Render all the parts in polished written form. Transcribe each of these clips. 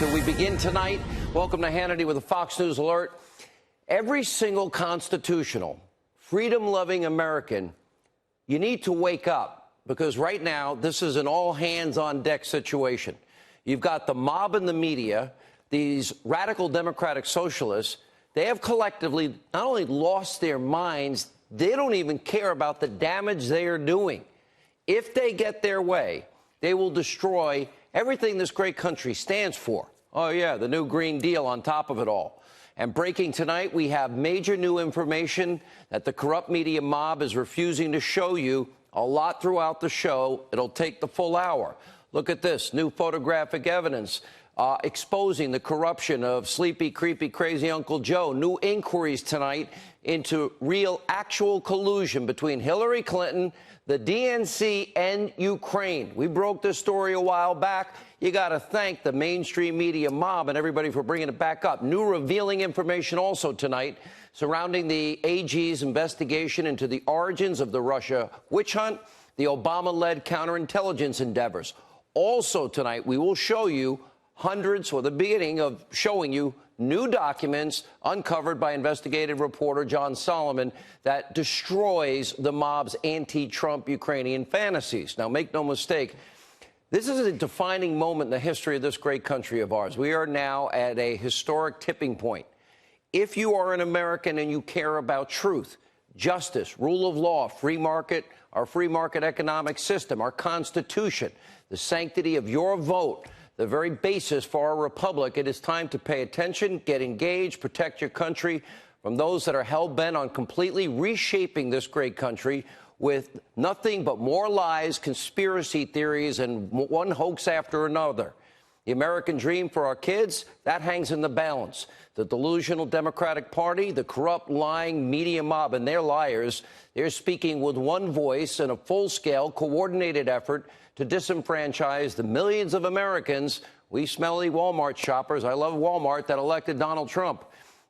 We begin tonight. Welcome to Hannity with a Fox News alert. Every single constitutional, freedom-loving American, you need to wake up, because right now this is an all-hands-on-deck situation. You've got the mob in the media, these radical democratic socialists. They have collectively not only lost their minds, they don't even care about the damage they are doing. If they get their way, they will destroy everything this great country stands for. Oh, yeah, the new Green Deal on top of it all. And breaking tonight, we have major new information that the corrupt media mob is refusing to show you. A lot throughout the show. It'll take the full hour. Look at this new photographic evidence exposing the corruption of sleepy, creepy, crazy Uncle Joe. New inquiries tonight into real, actual collusion between Hillary Clinton, the DNC, and Ukraine. We broke this story a while back. You got to thank the mainstream media mob and everybody for bringing it back up. New revealing information also tonight surrounding the AG's investigation into the origins of the Russia witch hunt, the Obama-led counterintelligence endeavors. Also tonight, we will show you hundreds, or the beginning of showing you, new documents uncovered by investigative reporter John Solomon that destroys the mob's anti-Trump Ukrainian fantasies. Now, make no mistake, this is a defining moment in the history of this great country of ours. We are now at a historic tipping point. If you are an American and you care about truth, justice, rule of law, free market, our free market economic system, our Constitution, the sanctity of your vote, the very basis for our republic, it is time to pay attention, get engaged, protect your country from those that are hell-bent on completely reshaping this great country with nothing but more lies, conspiracy theories, and one hoax after another. The American dream for our kids, that hangs in the balance. The delusional Democratic Party, the corrupt, lying media mob, and their liars, they're speaking with one voice in a full-scale, coordinated effort to disenfranchise the millions of Americans, we smelly Walmart shoppers, I love Walmart, that elected Donald Trump.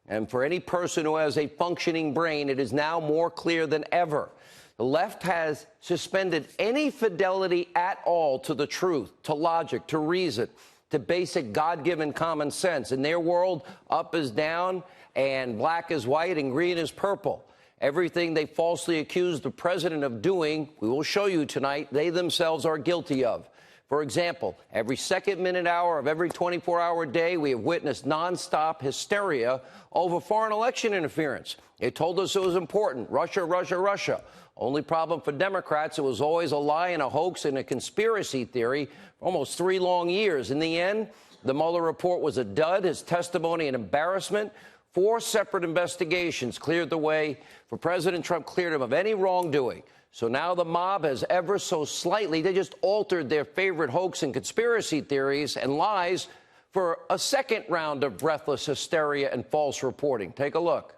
And for any person who has a functioning brain, it is now more clear than ever. The left has suspended any fidelity at all to the truth, to logic, to reason, to basic God-given common sense. In their world, up is down, and black is white, and green is purple. Everything they falsely accused the president of doing, we will show you tonight, they themselves are guilty of. For example, every second, minute, hour of every 24-hour day, we have witnessed nonstop hysteria over foreign election interference. They told us it was important. Russia, Russia, Russia. Only problem for Democrats, it was always a lie and a hoax and a conspiracy theory for almost 3 long years. In the end, the Mueller report was a dud, his testimony an embarrassment. 4 separate investigations cleared the way for President Trump, cleared him of any wrongdoing. So now the mob has ever so slightly, they just altered their favorite hoax and conspiracy theories and lies for a second round of breathless hysteria and false reporting. Take a look.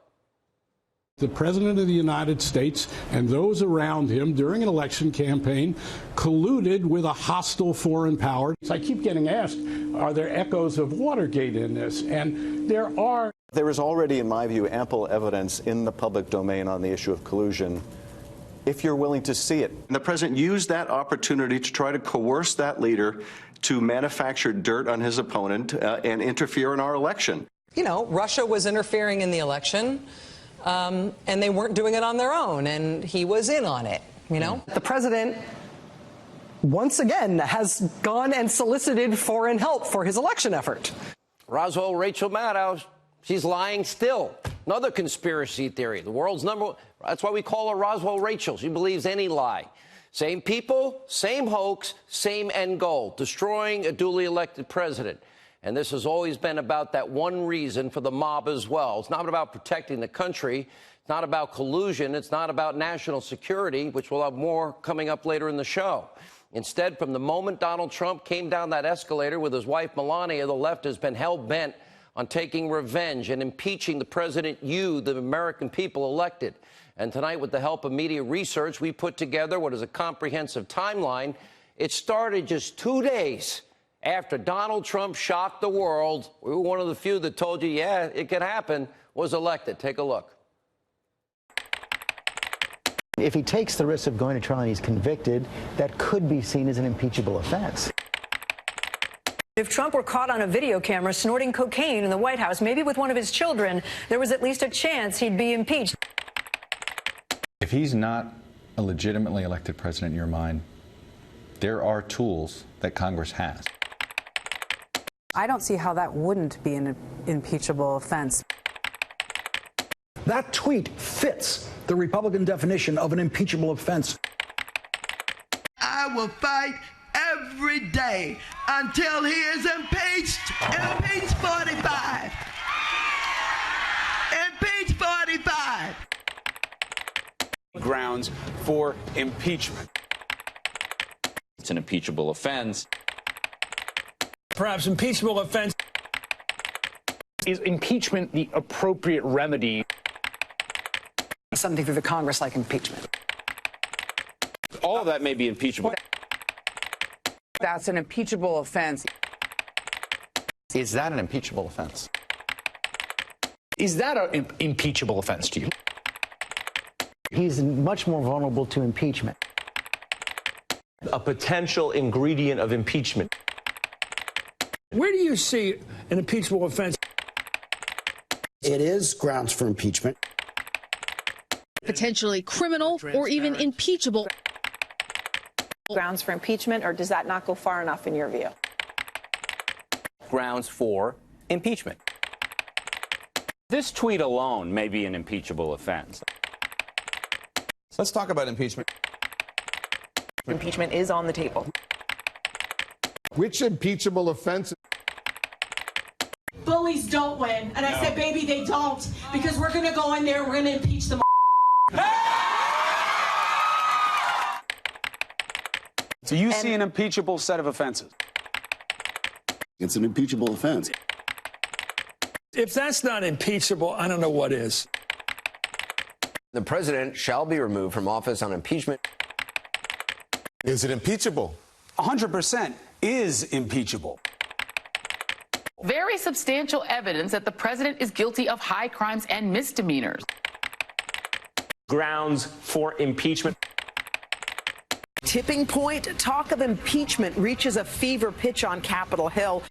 The President of the United States and those around him during an election campaign colluded with a hostile foreign power. I keep getting asked, are there echoes of Watergate in this? And there are. There is already, in my view, ample evidence in the public domain on the issue of collusion, if you're willing to see it. And the president used that opportunity to try to coerce that leader to manufacture dirt on his opponent and interfere in our election. You know, Russia was interfering in the election. And they weren't doing it on their own, and he was in on it, you know? The president, once again, has gone and solicited foreign help for his election effort. Roswell Rachel Maddow, she's lying still. Another conspiracy theory. The world's that's why we call her Roswell Rachel. She believes any lie. Same people, same hoax, same end goal, destroying a duly elected president. And this has always been about that one reason for the mob as well. It's not about protecting the country. It's not about collusion. It's not about national security, which we'll have more coming up later in the show. Instead, from the moment Donald Trump came down that escalator with his wife Melania, the left has been hell-bent on taking revenge and impeaching the president you, the American people, elected. And tonight, with the help of media research, we put together what is a comprehensive timeline. It started just 2 days after Donald Trump shocked the world. We were one of the few that told you, yeah, it could happen, was elected. Take a look. If he takes the risk of going to trial and he's convicted, that could be seen as an impeachable offense. If Trump were caught on a video camera snorting cocaine in the White House, maybe with one of his children, there was at least a chance he'd be impeached. If he's not a legitimately elected president in your mind, there are tools that Congress has. I don't see how that wouldn't be an impeachable offense. That tweet fits the Republican definition of an impeachable offense. I will fight every day until he is impeached. Impeach 45. Impeach 45. Grounds for impeachment. It's an impeachable offense. Perhaps impeachable offense. Is impeachment the appropriate remedy? Something for the Congress like impeachment. All of that may be impeachable. That's an impeachable offense. Is that an impeachable offense? Is that an impeachable offense to you? He's much more vulnerable to impeachment. A potential ingredient of impeachment. Where do you see an impeachable offense? It is grounds for impeachment. Potentially criminal or even impeachable. Grounds for impeachment, or does that not go far enough in your view? Grounds for impeachment. This tweet alone may be an impeachable offense. So let's talk about impeachment. Impeachment is on the table. Which impeachable offense? Bullies don't win. And I said, baby, they don't. Because we're going to go in there and we're going to impeach them. So you see an impeachable set of offenses? It's an impeachable offense. If that's not impeachable, I don't know what is. The president shall be removed from office on impeachment. Is it impeachable? 100% is impeachable. Very substantial evidence that the president is guilty of high crimes and misdemeanors. Grounds for impeachment. Tipping point. Talk of impeachment reaches a fever pitch on Capitol Hill.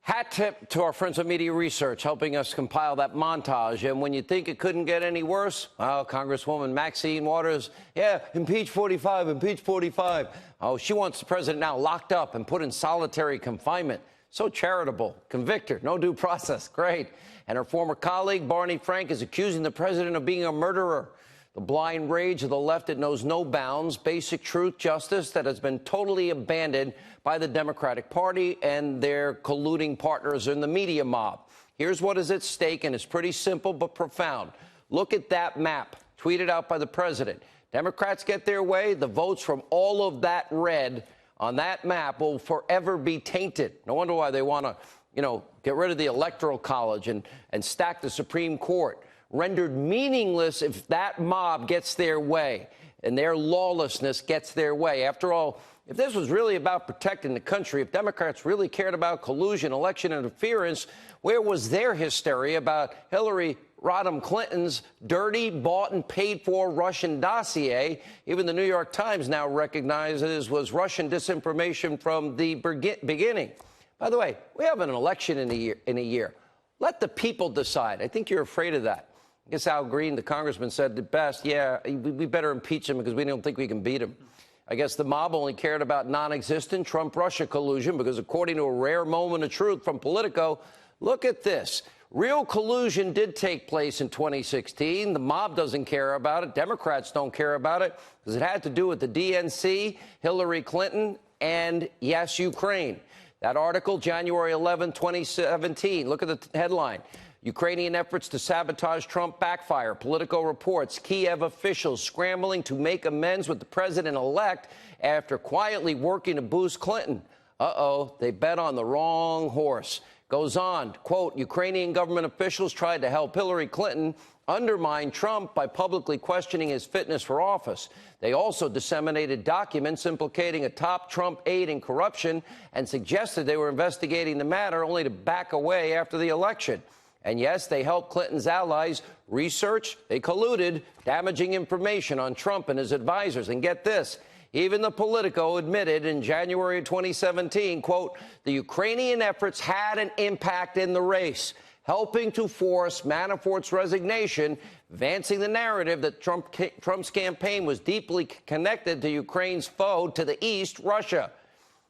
Hat tip to our friends at Media Research, helping us compile that montage. And when you think it couldn't get any worse, well, Congresswoman Maxine Waters, yeah, impeach 45, impeach 45. Oh, she wants the president now locked up and put in solitary confinement. So charitable. Convict her. No due process. Great. And her former colleague, Barney Frank, is accusing the president of being a murderer. The blind rage of the left that knows no bounds, basic truth, justice that has been totally abandoned by the Democratic Party and their colluding partners in the media mob. Here's what is at stake, and it's pretty simple but profound. Look at that map, tweeted out by the president. Democrats get their way, the votes from all of that red on that map will forever be tainted. No wonder why they want to, get rid of the Electoral College and stack the Supreme Court. Rendered meaningless if that mob gets their way and their lawlessness gets their way. After all, if this was really about protecting the country, if Democrats really cared about collusion, election interference, where was their hysteria about Hillary Rodham Clinton's dirty, bought and paid for Russian dossier? Even the New York Times now recognizes was Russian disinformation from the beginning. By the way, we have an election in a year. Let the people decide. I think you're afraid of that. I guess Al Green, the congressman, said it best, yeah, we better impeach him because we don't think we can beat him. I guess the mob only cared about non-existent Trump-Russia collusion because, according to a rare moment of truth from Politico, look at this. Real collusion did take place in 2016. The mob doesn't care about it. Democrats don't care about it because it had to do with the DNC, Hillary Clinton, and, yes, Ukraine. That article, January 11, 2017. Look at the headline. Ukrainian efforts to sabotage Trump backfire. Politico reports Kiev officials scrambling to make amends with the president-elect after quietly working to boost Clinton. Uh-oh, they bet on the wrong horse. Goes on, quote, Ukrainian government officials tried to help Hillary Clinton undermine Trump by publicly questioning his fitness for office. They also disseminated documents implicating a top Trump aide in corruption and suggested they were investigating the matter only to back away after the election. And yes, they helped Clinton's allies research. They colluded, damaging information on Trump and his advisors. And get this, Even the Politico admitted in January of 2017, quote, the Ukrainian efforts had an impact in the race, helping to force Manafort's resignation, advancing the narrative that Trump's campaign was deeply connected to Ukraine's foe to the east, Russia.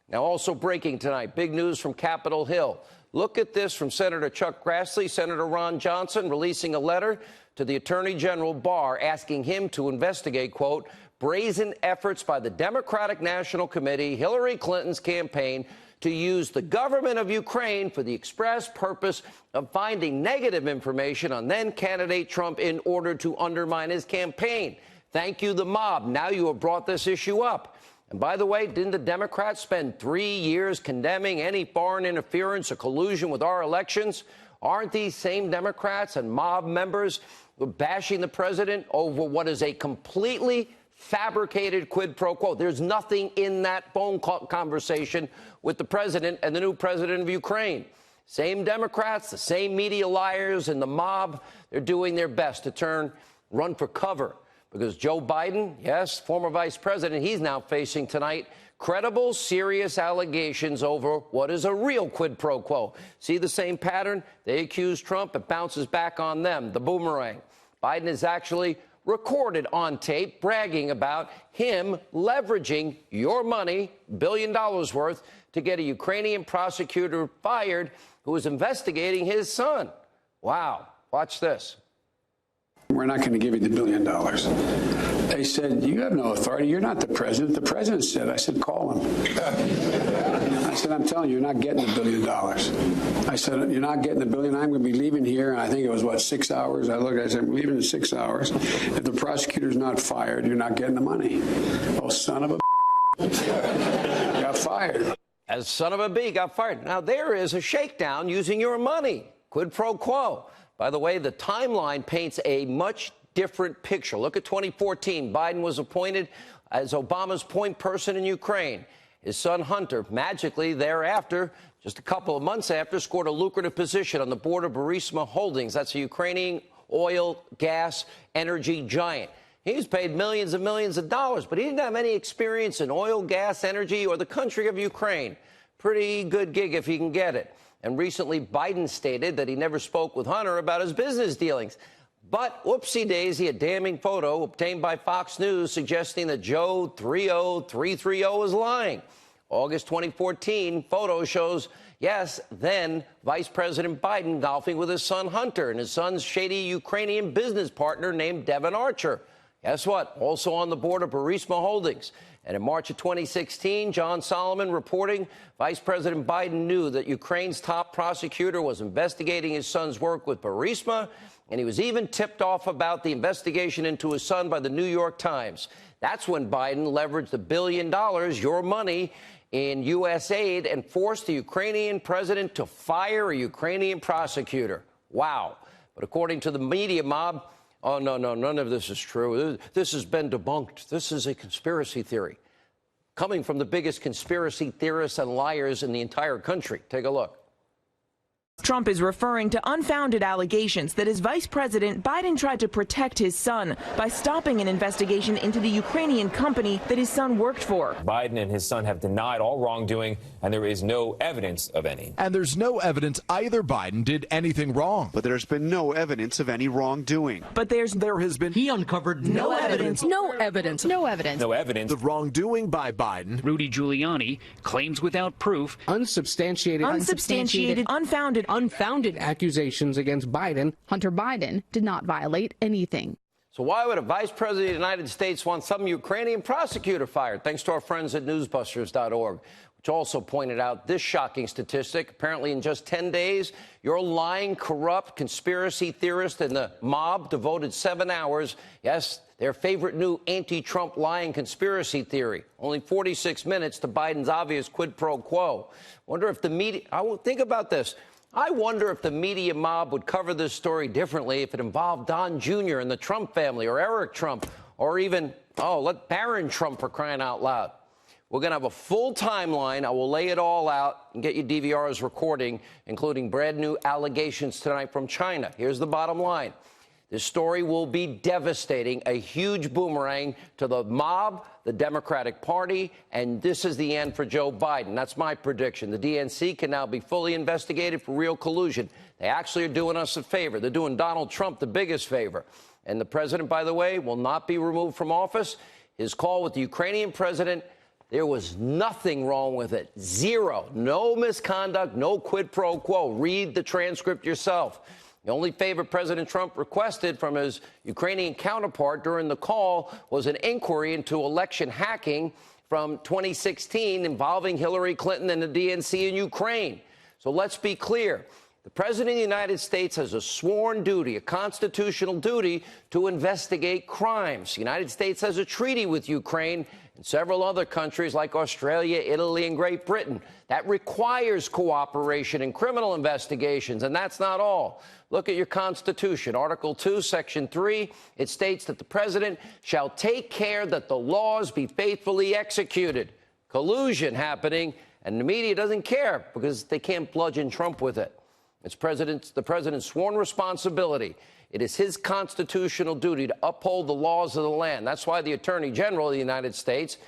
Now, also breaking tonight, big news from Capitol Hill. Look at this from Senator Chuck Grassley, Senator Ron Johnson releasing a letter to the Attorney General Barr asking him to investigate, quote, brazen efforts by the Democratic National Committee, Hillary Clinton's campaign, to use the government of Ukraine for the express purpose of finding negative information on then-candidate Trump in order to undermine his campaign. Thank you, the mob. Now you have brought this issue up. And by the way, didn't the Democrats spend 3 years condemning any foreign interference or collusion with our elections? Aren't these same Democrats and mob members bashing the president over what is a completely fabricated quid pro quo? There's nothing in that phone call conversation with the president and the new president of Ukraine. Same Democrats, the same media liars, and the mob, they're doing their best to run for cover. Because Joe Biden, yes, former vice president, he's now facing tonight credible, serious allegations over what is a real quid pro quo. See the same pattern? They accuse Trump, it bounces back on them, the boomerang. Biden is actually recorded on tape bragging about him leveraging your money, $1 billion worth, to get a Ukrainian prosecutor fired who was investigating his son. Wow. Watch this. We're not going to give you the $1 billion. They said, you have no authority. You're not the president. The president said, I said, call him. I said, I'm telling you, you're not getting the $1 billion. I said, you're not getting the $1 billion. I'm going to be leaving here. And I think it was, what, 6 hours? I looked, I said, I'm leaving in 6 hours. If the prosecutor's not fired, you're not getting the money. Oh, son of a got fired. As son of a bee got fired. Now, there is a shakedown using your money. Quid pro quo. By the way, the timeline paints a much different picture. Look at 2014. Biden was appointed as Obama's point person in Ukraine. His son Hunter, magically thereafter, just a couple of months after, scored a lucrative position on the board of Burisma Holdings. That's a Ukrainian oil, gas, energy giant. He was paid millions and millions of dollars, but he didn't have any experience in oil, gas, energy, or the country of Ukraine. Pretty good gig if he can get it. And recently, Biden stated that he never spoke with Hunter about his business dealings. But, whoopsie-daisy, a damning photo obtained by Fox News suggesting that Joe 30330 is lying. August 2014, photo shows, yes, then Vice President Biden golfing with his son Hunter and his son's shady Ukrainian business partner named Devon Archer. Guess what? Also on the board of Burisma Holdings. And in March of 2016, John Solomon reporting Vice President Biden knew that Ukraine's top prosecutor was investigating his son's work with Burisma, and he was even tipped off about the investigation into his son by the New York Times. That's when Biden leveraged $1 billion, your money, in U.S. aid and forced the Ukrainian president to fire a Ukrainian prosecutor. Wow. But according to the media mob, oh, no, none of this is true. This has been debunked. This is a conspiracy theory. Coming from the biggest conspiracy theorists and liars in the entire country. Take a look. Trump is referring to unfounded allegations that as vice president, Biden tried to protect his son by stopping an investigation into the Ukrainian company that his son worked for. Biden and his son have denied all wrongdoing, and there is no evidence of any. And there's no evidence either Biden did anything wrong. But there's been no evidence of any wrongdoing. But there has been. He uncovered no evidence. No evidence. No evidence. No evidence of wrongdoing by Biden. Rudy Giuliani claims without proof. Unsubstantiated, unfounded accusations against Biden. Hunter Biden did not violate anything. So why would a vice president of the United States want some Ukrainian prosecutor fired? Thanks to our friends at newsbusters.org, which also pointed out this shocking statistic. Apparently, in just 10 days, your lying, corrupt conspiracy theorist and the mob devoted 7 hours, yes, their favorite new anti-Trump lying conspiracy theory. Only 46 minutes to Biden's obvious quid pro quo. Wonder if the media, think about this. I wonder if the media mob would cover this story differently if it involved Don Jr. and the Trump family, or Eric Trump, or even, let Barron Trump, for crying out loud. We're going to have a full timeline. I will lay it all out and get you DVR's recording, including brand new allegations tonight from China. Here's the bottom line. This story will be devastating, a huge boomerang to the mob, the Democratic Party, and this is the end for Joe Biden. That's my prediction. The DNC can now be fully investigated for real collusion. They actually are doing us a favor. They're doing Donald Trump the biggest favor. And the president, by the way, will not be removed from office. His call with the Ukrainian president, there was nothing wrong with it. Zero. No misconduct, no quid pro quo. Read the transcript yourself. The only favor President Trump requested from his Ukrainian counterpart during the call was an inquiry into election hacking from 2016 involving Hillary Clinton and the DNC in Ukraine. So let's be clear. The President of the United States has a sworn duty, a constitutional duty, to investigate crimes. The United States has a treaty with Ukraine and several other countries like Australia, Italy, and Great Britain. That requires cooperation in criminal investigations, and that's not all. Look at your Constitution. Article 2, Section 3, it states that the President shall take care that the laws be faithfully executed. Collusion happening, and the media doesn't care because they can't bludgeon Trump with it. It's the president's sworn responsibility. It is his constitutional duty to uphold the laws of the land. That's why the Attorney General of the United States,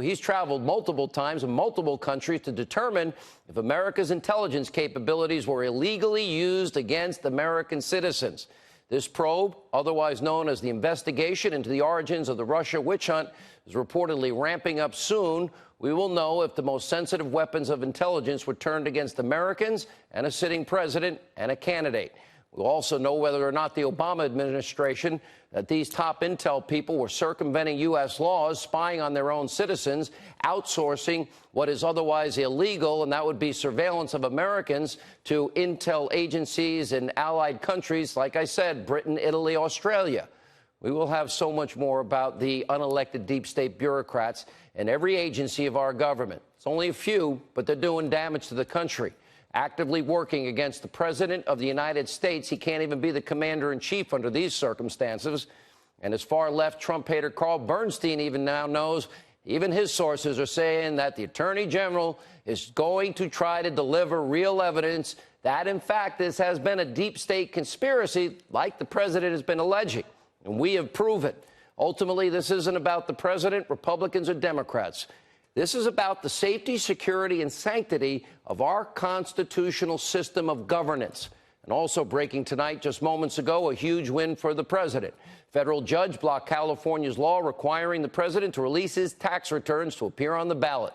he's traveled multiple times in multiple countries to determine if America's intelligence capabilities were illegally used against American citizens. This probe, otherwise known as the investigation into the origins of the Russia witch hunt, is reportedly ramping up soon. We will know if the most sensitive weapons of intelligence were turned against Americans and a sitting president and a candidate. We'll also know whether or not the Obama administration, that these top intel people were circumventing U.S. laws, spying on their own citizens, outsourcing what is otherwise illegal, and that would be surveillance of Americans to intel agencies in allied countries, like I said, Britain, Italy, Australia. We will have so much more about the unelected deep state bureaucrats in every agency of our government. It's only a few, but they're doing damage to the country. Actively working against the President of the United States. He can't even be the commander-in-chief under these circumstances. And as far left Trump hater Carl Bernstein even now knows, even his sources are saying that the Attorney General is going to try to deliver real evidence that, in fact, this has been a deep state conspiracy like the President has been alleging. And we have proven. Ultimately, this isn't about the President, Republicans, or Democrats. This is about the safety, security, and sanctity of our constitutional system of governance. And also breaking tonight, just moments ago, a huge win for the president. Federal judge blocked California's law requiring the president to release his tax returns to appear on the ballot.